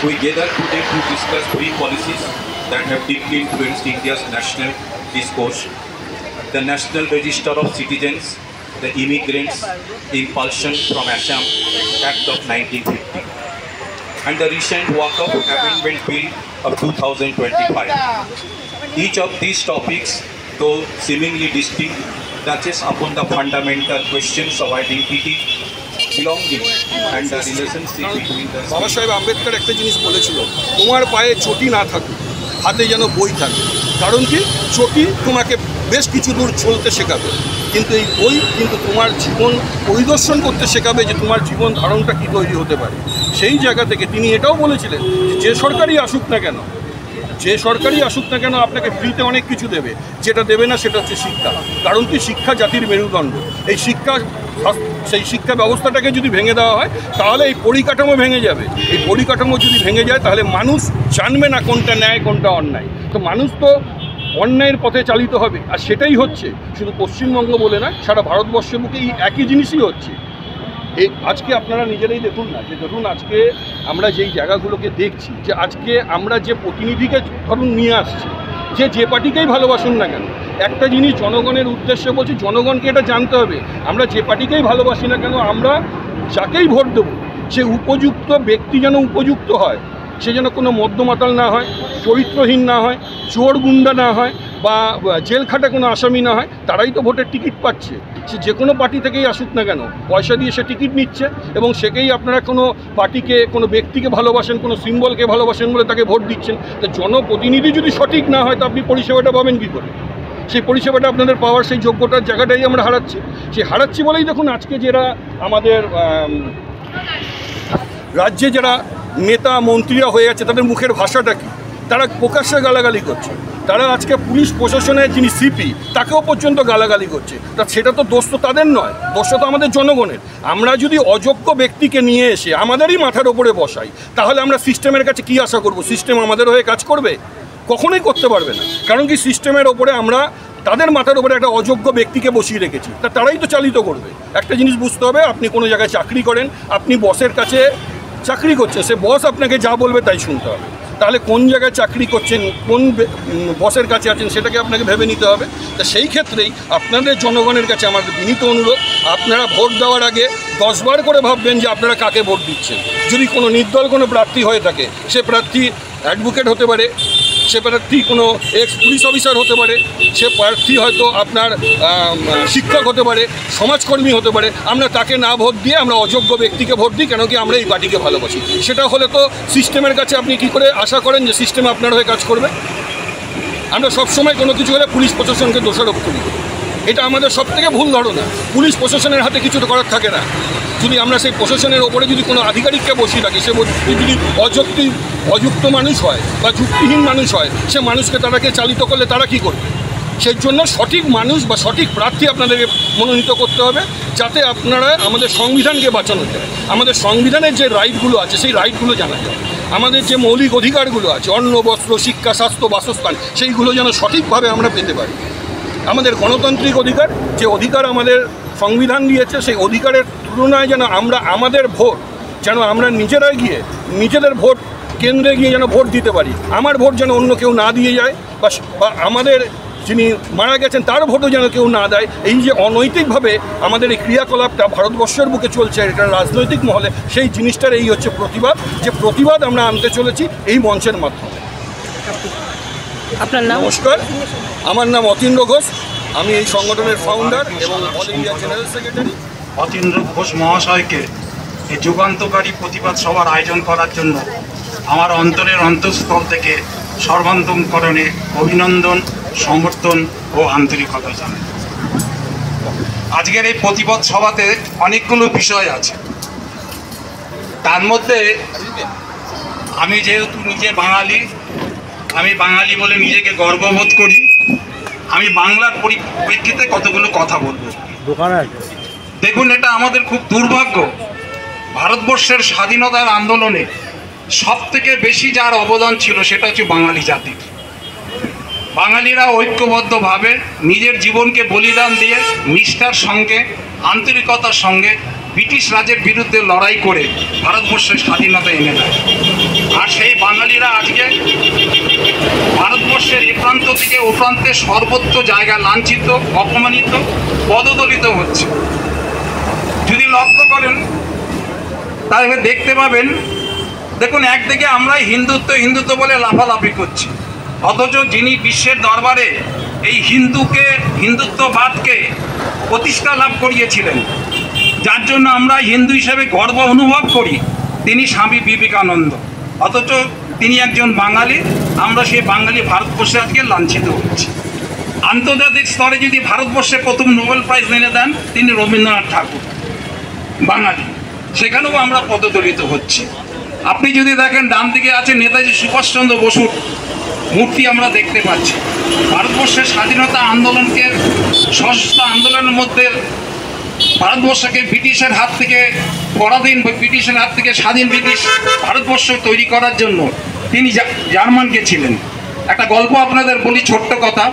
We gather today to discuss three policies that have deeply influenced India's national discourse: the National Register of Citizens, the Immigrants' Impulsion from Assam Act of 1950, and the recent Waqf Amendment Bill of 2025. Each of these topics, though seemingly distinct, touches upon the fundamental questions of identity, belonging, and the relationship between the বাবা সাহেব আম্বেদকর একটা জিনিস বলেছিল, তোমার পায়ে চটি না থাকুক, হাতে যেন বই থাকে। কারণ কি, চটি তোমাকে বেশ কিছু দূর চলতে শেখাবে, কিন্তু এই বই কিন্তু তোমার জীবন পরিদর্শন করতে শেখাবে যে তোমার জীবন ধারণটা কী তৈরি হতে পারে। সেই জায়গা থেকে তিনি এটাও বলেছিলেন যে সরকারই আসুক না কেন, আপনাকে ফ্রিতে অনেক কিছু দেবে, যেটা দেবে না সেটা হচ্ছে শিক্ষা। কারণ কি, শিক্ষা জাতির মেরুদণ্ড। এই সেই শিক্ষা ব্যবস্থাটাকে যদি ভেঙে দেওয়া হয় তাহলে এই পরিকাঠামো ভেঙে যাবে। এই পরিকাঠামো যদি ভেঙে যায় তাহলে মানুষ জানবে না কোনটা ন্যায় কোনটা অন্যায়। তো মানুষ তো অন্যায়ের পথে চালিত হবে, আর সেটাই হচ্ছে শুধু পশ্চিমবঙ্গ বলে না, সারা ভারতবর্ষের বুকে এই একই জিনিসই হচ্ছে। আজকে আপনারা নিজেরাই দেখুন না, যে ধরুন আজকে আমরা যেই জায়গাগুলোকে দেখছি, যে আজকে আমরা যে প্রতিনিধিকে ধরুন নিয়ে আসছি, যে পার্টিকেই ভালোবাসুন না কেন, একটা জিনিস জনগণের উদ্দেশ্যে বলছি, জনগণকে এটা জানতে হবে, আমরা যে পার্টিকেই ভালোবাসি না কেন, আমরা যাকেই ভোট দেবো সে উপযুক্ত ব্যক্তি যেন উপযুক্ত হয়, সে যেন কোনো মদ্যমাতাল না হয়, চরিত্রহীন না হয়, চোর গুন্ডা না হয়, বা জেল খাটা কোনো আসামি না হয়। তারাই তো ভোটের টিকিট পাচ্ছে। সে যে কোনো পার্টি থেকেই আসুক না কেন, পয়সা দিয়ে সে টিকিট নিচ্ছে, এবং সেকেই আপনারা কোনো পার্টিকে, কোনো ব্যক্তিকে ভালোবাসেন, কোনো সিম্বলকে ভালোবাসেন বলে তাকে ভোট দিচ্ছেন। তো জনপ্রতিনিধি যদি সঠিক না হয় তো আপনি পরিষেবাটা পাবেন কী করে? সেই পরিষেবাটা আপনাদের পাওয়ার সেই যোগ্যতার জায়গাটাই আমরা হারাচ্ছি। হারাচ্ছি বলেই দেখুন আজকে যারা আমাদের রাজ্যে যারা নেতা মন্ত্রীরা হয়ে আছে, তাদের মুখের ভাষাটা কি, তারা প্রকাশ্যে গালাগালি করছে। তারা আজকে পুলিশ প্রশাসনের যিনি সিপি তাকেও পর্যন্ত গালাগালি করছে। তা সেটা তো দোষ তো তাদের নয়, দোষ তো আমাদের জনগণের। আমরা যদি অযোগ্য ব্যক্তিকে নিয়ে এসে আমাদেরই মাথার ওপরে বসাই, তাহলে আমরা সিস্টেমের কাছে কী আশা করব? সিস্টেম আমাদের হয়ে কাজ করবে? কখনোই করতে পারবে না। কারণ কি, সিস্টেমের ওপরে আমরা তাদের মাথার উপরে একটা অযোগ্য ব্যক্তিকে বসিয়ে রেখেছি, তারাই তো চালিত করবে। একটা জিনিস বুঝতে হবে, আপনি কোনো জায়গায় চাকরি করেন, আপনি বসের কাছে চাকরি করছেন, সে বস আপনাকে যা বলবে তাই শুনতে হবে। তাহলে কোন জায়গায় চাকরি করছেন, কোন বসের কাছে আছেন, সেটাকে আপনাকে ভেবে নিতে হবে। তা সেই ক্ষেত্রেই আপনাদের জনগণের কাছে আমার বিনীত অনুরোধ, আপনারা ভোট দেওয়ার আগে 10 বার করে ভাববেন যে আপনারা কাকে ভোট দিচ্ছেন। যদি কোনো নির্দল কোনো প্রার্থী হয়ে থাকে, সে প্রার্থী অ্যাডভোকেট হতে পারে, সে প্রার্থী কোনো এক্স পুলিশ অফিসার হতে পারে, সে প্রার্থী হয়তো আপনার শিক্ষক হতে পারে, সমাজকর্মী হতে পারে, আমরা তাকে না ভোট দিয়ে আমরা অযোগ্য ব্যক্তিকে ভোট দিই। কেন কি, আমরা এই পার্টিকে ভালোবাসি। সেটা হলে তো সিস্টেমের কাছে আপনি কি করে আশা করেন যে সিস্টেম আপনার হয়ে কাজ করবে? আমরা সবসময় কোনো কিছু হলে পুলিশ প্রশাসনকে দোষারোপ করি, এটা আমাদের সবথেকে ভুল ধারণা। পুলিশ প্রশাসনের হাতে কিছু করার থাকে না। যদি আমরা সেই প্রশাসনের ওপরে যদি কোনো আধিকারিককে বসিয়ে রাখি, সে যদি অযুক্ত মানুষ হয় বা যুক্তিহীন মানুষ হয়, সে মানুষকে তারাকে চালিত করলে তারা কি করবে? সেই জন্য সঠিক মানুষ বা সঠিক প্রার্থী আপনাদেরকে মনোনীত করতে হবে, যাতে আপনারা আমাদের সংবিধানকে বাঁচানো যায়। আমাদের সংবিধানের যে রাইটগুলো আছে সেই রাইটগুলো জানা যায়। আমাদের যে মৌলিক অধিকারগুলো আছে, অন্ন, বস্ত্র, শিক্ষা, স্বাস্থ্য, বাসস্থান, সেইগুলো যেন সঠিকভাবে আমরা পেতে পারি। আমাদের গণতান্ত্রিক অধিকার, যে অধিকার আমাদের সংবিধান দিয়েছে, সেই অধিকারের তুলনায় যেন আমরা আমাদের ভোট যেন আমরা নিজেরাই গিয়ে নিজেদের ভোট কেন্দ্রে গিয়ে যেন ভোট দিতে পারি। আমার ভোট যেন অন্য কেউ না দিয়ে যায়, বা আমাদের যিনি মারা গেছেন তার ভোটও যেন কেউ না দেয়। এই যে অনৈতিকভাবে আমাদের এই ক্রিয়াকলাপটা ভারতবর্ষের বুকে চলছে, এটা রাজনৈতিক মহলে, সেই জিনিসটার এই হচ্ছে প্রতিবাদ, যে প্রতিবাদ আমরা আনতে চলেছি এই মঞ্চের মাধ্যমে। আপনার নাম? নমস্কার, আমার নাম অতীন্দ্র ঘোষ, আমি এই সংগঠনের ফাউন্ডার এবং all India general secretary. Atindra Ghosh মহাশয়কে এই যুগান্তকারী প্রতিবাদ সভার আয়োজন করার জন্য আমার অন্তরের অন্তঃস্থল থেকে সর্বান্তকরণে অভিনন্দন, সমর্থন ও আন্তরিকতা জানাই। আজকের এই প্রতিবাদ সভাতে অনেকগুলো বিষয় আছে, তার মধ্যে আমি যেহেতু নিজে বাঙালি, আমি বাঙালি বলে নিজেকে গর্ববোধ করি। আমি বাংলার পরিপ্রেক্ষিতে কতগুলো কথা বলবো। দেখুন, এটা আমাদের খুব দুর্ভাগ্য, ভারতবর্ষের স্বাধীনতার আন্দোলনে সবথেকে বেশি যার অবদান ছিল সেটা হচ্ছে বাঙালি জাতির। বাঙালিরা ঐক্যবদ্ধভাবে নিজের জীবনকে বলিদান দিয়ে নিষ্ঠার সঙ্গে, আন্তরিকতার সঙ্গে ব্রিটিশ রাজের বিরুদ্ধে লড়াই করে ভারতবর্ষের স্বাধীনতা এনে দেয়। আর বাঙালিরা আজকে ভারতবর্ষের এ প্রান্ত থেকে ও প্রান্তে সর্বত্র জায়গা লাঞ্ছিত, অপমানিত, পদদলিত হচ্ছে। যদি লক্ষ্য করেন তাহলে দেখতে পাবেন, দেখুন একদিকে আমরা হিন্দুত্ব হিন্দুত্ব বলে লাফালাফি করছি, অথচ যিনি বিশ্বের দরবারে এই হিন্দুত্ববাদকে প্রতিষ্ঠা লাভ করিয়েছিলেন, যার জন্য আমরা হিন্দু হিসেবে গর্ব অনুভব করি, তিনি স্বামী বিবেকানন্দ। অথচ তিনি একজন বাঙালি, আমরা সেই বাঙালি ভারতবর্ষে আজকে লাঞ্ছিত হচ্ছি। আন্তর্জাতিক স্তরে যদি ভারতবর্ষে প্রথম নোবেল প্রাইজ এনে দেন তিনি রবীন্দ্রনাথ ঠাকুর, বাঙালি, সেখানেও আমরা পদদলিত হচ্ছি। আপনি যদি দেখেন ডান দিকে আছে নেতাজি সুভাষচন্দ্র বসুর মূর্তি আমরা দেখতে পাচ্ছি। ভারতবর্ষের স্বাধীনতা আন্দোলনকে, সশস্ত্র আন্দোলনের মধ্যে ভারতবর্ষকে ব্রিটিশের হাত থেকে পরাধীন, ব্রিটিশের হাত থেকে স্বাধীন ব্রিটিশ ভারতবর্ষ তৈরি করার জন্য তিনি জার্মান গেছিলেন। একটা গল্প আপনাদের বলি, ছোট্ট কথা।